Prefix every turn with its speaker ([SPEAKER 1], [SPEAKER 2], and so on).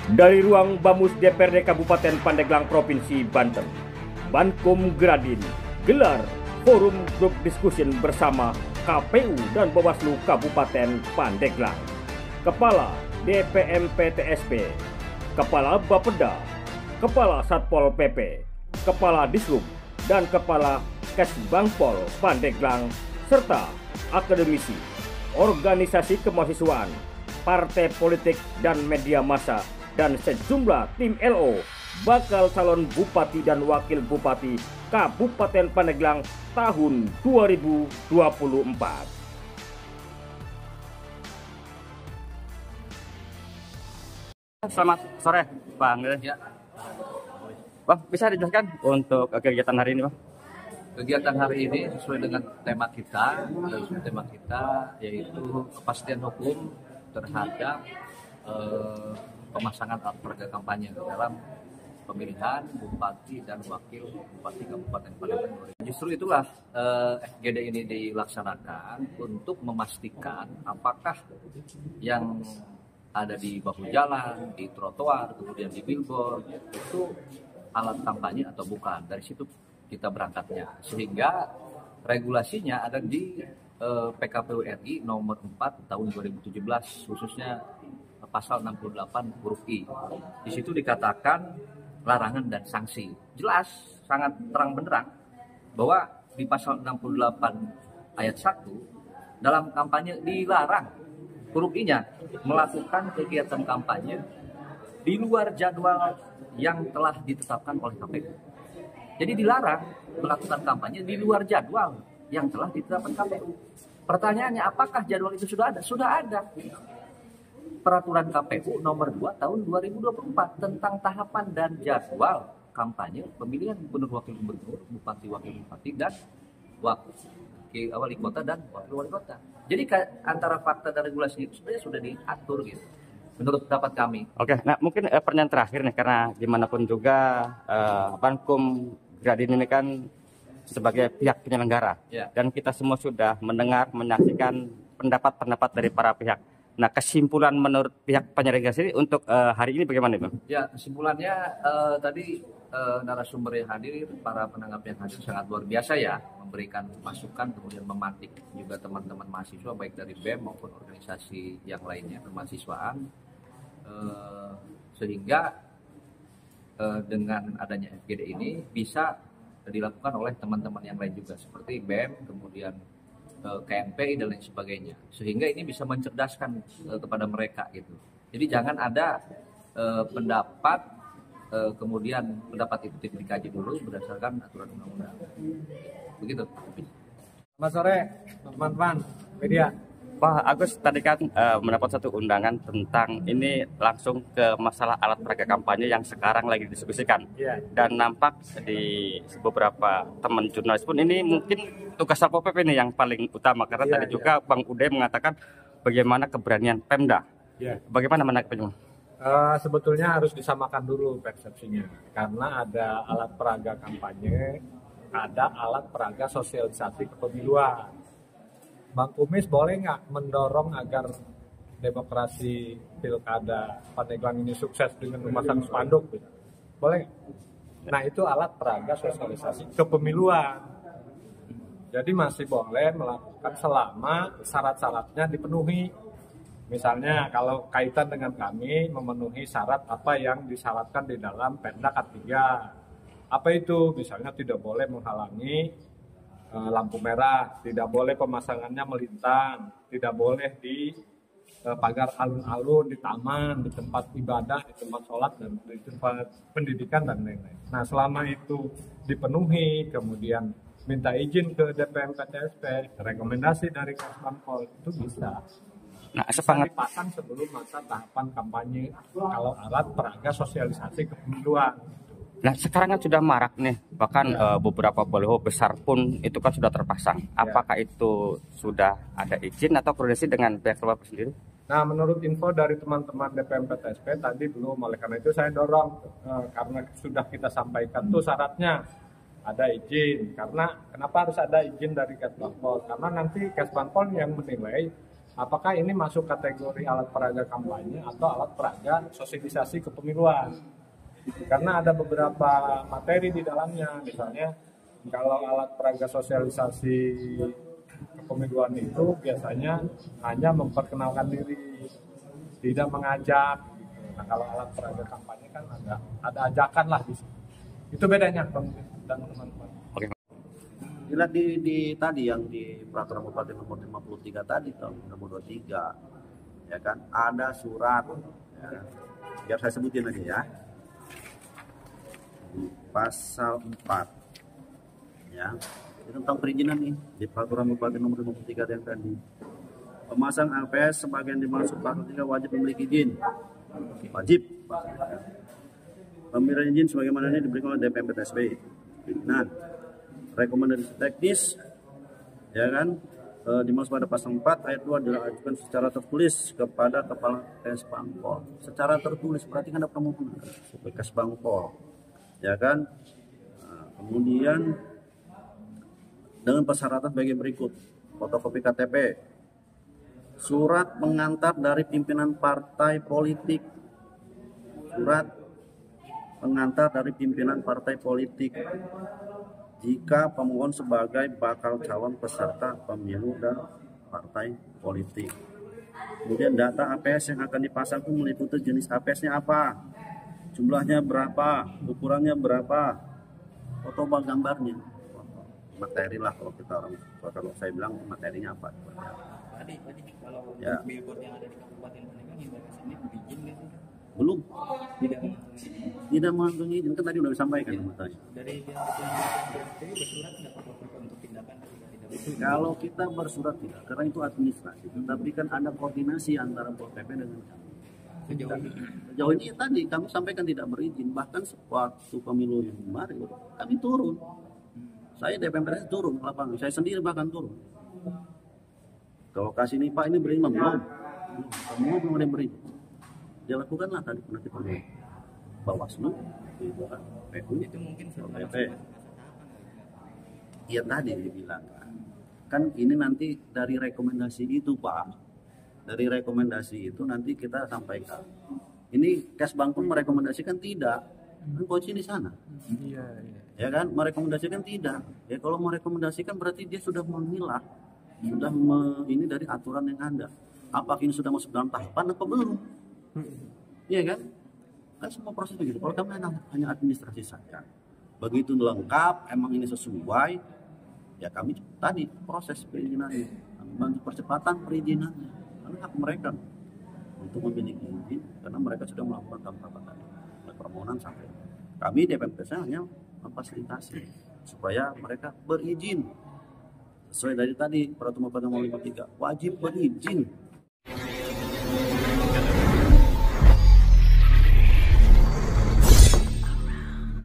[SPEAKER 1] Dari ruang Bamus DPRD Kabupaten Pandeglang Provinsi Banten, Bankum Gradin gelar forum grup discussion bersama KPU dan Bawaslu Kabupaten Pandeglang, Kepala DPMPTSP, Kepala Bapeda, Kepala Satpol PP, Kepala Dishub, dan Kepala Kesbangpol Pandeglang, serta akademisi, organisasi kemahasiswaan, partai politik dan media massa, dan sejumlah tim LO bakal calon bupati dan wakil bupati Kabupaten Pandeglang tahun 2024. Selamat sore, Bang.
[SPEAKER 2] Ya.
[SPEAKER 1] Bang, bisa dijelaskan untuk kegiatan hari ini, Bang?
[SPEAKER 2] Kegiatan hari ini sesuai dengan tema kita yaitu kepastian hukum terhadap pemasangan alat peraga kampanye dalam pemilihan bupati dan wakil bupati Kabupaten Pandeglang. Justru itulah FGD ini dilaksanakan untuk memastikan apakah yang ada di bahu jalan, di trotoar, kemudian di billboard itu alat kampanye atau bukan. Dari situ kita berangkatnya, sehingga regulasinya ada di PKPU RI nomor 4 tahun 2017, khususnya pasal 68 huruf I. Di situ dikatakan larangan dan sanksi. Jelas, sangat terang benderang bahwa di pasal 68 ayat 1 dalam kampanye dilarang huruf I-nya melakukan kegiatan kampanye di luar jadwal yang telah ditetapkan oleh KPU. Jadi dilarang melakukan kampanye di luar jadwal yang telah ditetapkan KPU. Pertanyaannya, apakah jadwal itu sudah ada? Sudah ada. Peraturan KPU nomor 2 tahun 2024 tentang tahapan dan jadwal kampanye pemilihan gubernur, wakil gubernur, bupati, wakil bupati, dan wali kota dan wakil wali kota. Jadi antara fakta dan regulasi itu sebenarnya sudah diatur gitu, menurut pendapat kami.
[SPEAKER 1] Oke, nah mungkin pertanyaan terakhir nih, karena gimana pun juga Bankum Gradin ini kan sebagai pihak penyelenggara,
[SPEAKER 2] Ya.
[SPEAKER 1] Dan kita semua sudah mendengar, menyaksikan pendapat-pendapat dari para pihak. Nah, kesimpulan menurut pihak penyelenggara sendiri untuk hari ini bagaimana, Bang?
[SPEAKER 2] Ya, kesimpulannya tadi narasumber yang hadir, para penanggap yang hadir sangat luar biasa ya, memberikan masukan, kemudian memantik juga teman-teman mahasiswa baik dari BEM maupun organisasi yang lainnya kemahasiswaan, sehingga dengan adanya FGD ini bisa dilakukan oleh teman-teman yang lain juga seperti BEM, kemudian KMPI dan lain sebagainya, sehingga ini bisa mencerdaskan kepada mereka gitu. Jadi jangan ada pendapat kemudian pendapat itu tidak dikaji dulu berdasarkan aturan undang-undang. Begitu.
[SPEAKER 3] Selamat sore teman-teman media.
[SPEAKER 1] Pak Agus tadi kan mendapat satu undangan tentang ini langsung ke masalah alat peraga kampanye yang sekarang lagi didiskusikan.
[SPEAKER 3] Iya.
[SPEAKER 1] Dan nampak di beberapa teman jurnalis pun ini mungkin tugas Satpol PP ini yang paling utama, karena
[SPEAKER 3] Iya,
[SPEAKER 1] tadi juga Bang Uday mengatakan bagaimana keberanian Pemda.
[SPEAKER 3] Iya.
[SPEAKER 1] Bagaimana menanggapinya?
[SPEAKER 3] Sebetulnya harus disamakan dulu persepsinya, karena ada alat peraga kampanye, ada alat peraga sosialisasi kepemiluan. Bang Kumis boleh nggak mendorong agar demokrasi pilkada Pandeglang ini sukses dengan memasang spanduk? Boleh nggak? Nah, itu alat peraga sosialisasi kepemiluan. Jadi masih boleh melakukan selama syarat-syaratnya dipenuhi. Misalnya kalau kaitan dengan kami memenuhi syarat apa yang disyaratkan di dalam Perda K3. Apa itu? Misalnya tidak boleh menghalangi lampu merah, tidak boleh pemasangannya melintang, tidak boleh di pagar alun-alun, di taman, di tempat ibadah, di tempat sholat, dan di tempat pendidikan dan lain-lain. Nah, selama itu dipenuhi, kemudian minta izin ke DPMPTSP, rekomendasi dari Kesbangpol, itu bisa.
[SPEAKER 1] Nah,
[SPEAKER 3] Bisa dipasang sebelum masa tahapan kampanye kalau alat peraga sosialisasi kepemiluan.
[SPEAKER 1] Nah, sekarang kan sudah marak nih, bahkan beberapa baliho besar pun itu kan sudah terpasang. Apakah itu sudah ada izin atau koordinasi dengan pihak keluarga sendiri?
[SPEAKER 3] Nah, menurut info dari teman-teman DPMPTSP tadi belum, oleh karena itu saya dorong karena sudah kita sampaikan tuh syaratnya ada izin. Karena kenapa harus ada izin dari Kesbangpol? Karena nanti Kesbangpol yang menilai apakah ini masuk kategori alat peraga kampanye atau alat peraga sosialisasi kepemiluan. Karena ada beberapa materi di dalamnya, misalnya kalau alat peraga sosialisasi kepemiluan itu biasanya hanya memperkenalkan diri, tidak mengajak. Nah, kalau alat peraga kampanye kan ada ajakan lah di sini. Itu bedanya dan teman-teman.
[SPEAKER 4] Dilihat di tadi yang di peraturan bupati nomor 53 tadi tahun 2023, ya kan, ada surat, ya. Biar saya sebutin aja ya, di pasal 4, ya, itu tentang perizinan nih di peraturan bupati nomor 53 yang tadi. Pemasang APS sebagian dimaksud pasal 3 wajib memiliki izin, wajib. Pemberian izin sebagaimana ini diberikan oleh DPM PTSB. Perizinan, rekomendasi teknis, ya kan, dimaksud pada pasal 4 ayat 2 dilakukan secara tertulis kepada kepala Kesbangpol. Secara tertulis berarti kan ada permohonan Kesbangpol, ya kan. Kemudian dengan persyaratan bagi berikut: fotokopi KTP, surat pengantar dari pimpinan partai politik, surat pengantar dari pimpinan partai politik jika pemohon sebagai bakal calon peserta pemilu dan partai politik. Kemudian data APS yang akan dipasang itu meliputi jenis APS-nya apa, jumlahnya berapa, ukurannya berapa, foto gambarnya, materi lah kalau kita orang, kalau saya bilang materinya apa.
[SPEAKER 5] Tadi kalau
[SPEAKER 4] ya.
[SPEAKER 5] billboard yang ada di Kabupaten Penegak ini izin nggak sih?
[SPEAKER 4] Belum,
[SPEAKER 5] Tidak
[SPEAKER 4] mengantongi izin, kan tadi udah disampaikan matanya.
[SPEAKER 5] Dari yang bersurat tidak apa-apa untuk tindakan tidak.
[SPEAKER 4] Kalau kita bersurat tidak, karena itu administrasi. Tapi kan ada koordinasi antara Pol PP dengan kami. Sejauh ini tadi kami sampaikan tidak berizin, bahkan waktu pemilu yang kemarin kami turun. Saya DPM PTS turun ke lapangan, saya sendiri bahkan turun. Ke lokasi ini Pak, ini berizin belum? Belum ada yang berizin. Dia lakukanlah tadi penertiban Bawaslu, PU,
[SPEAKER 5] itu mungkin
[SPEAKER 4] PP. Iya tadi dibilang kan ini nanti dari rekomendasi itu Pak, dari rekomendasi itu nanti kita sampaikan. Ini Kesbangpol merekomendasikan tidak, kan posisi di sana.
[SPEAKER 3] Iya.
[SPEAKER 4] Ya kan, merekomendasikan tidak. Ya kalau merekomendasikan berarti dia sudah memilah, sudah ini dari aturan yang ada. Apakah ini sudah masuk dalam tahapan atau belum? Iya kan? Kan semua proses begitu. Kalau kami hanya administrasi saja. Begitu lengkap, emang ini sesuai, ya kami tadi proses perizinannya, kami bantu percepatan perizinannya. Karena hak mereka untuk memiliki izin, karena mereka sudah melakukan tahapan tadi, mulai permohonan sampai kami DPM PTS hanya memfasilitasi supaya mereka berizin sesuai dari tadi peraturan Bupati nomor 53, wajib berizin.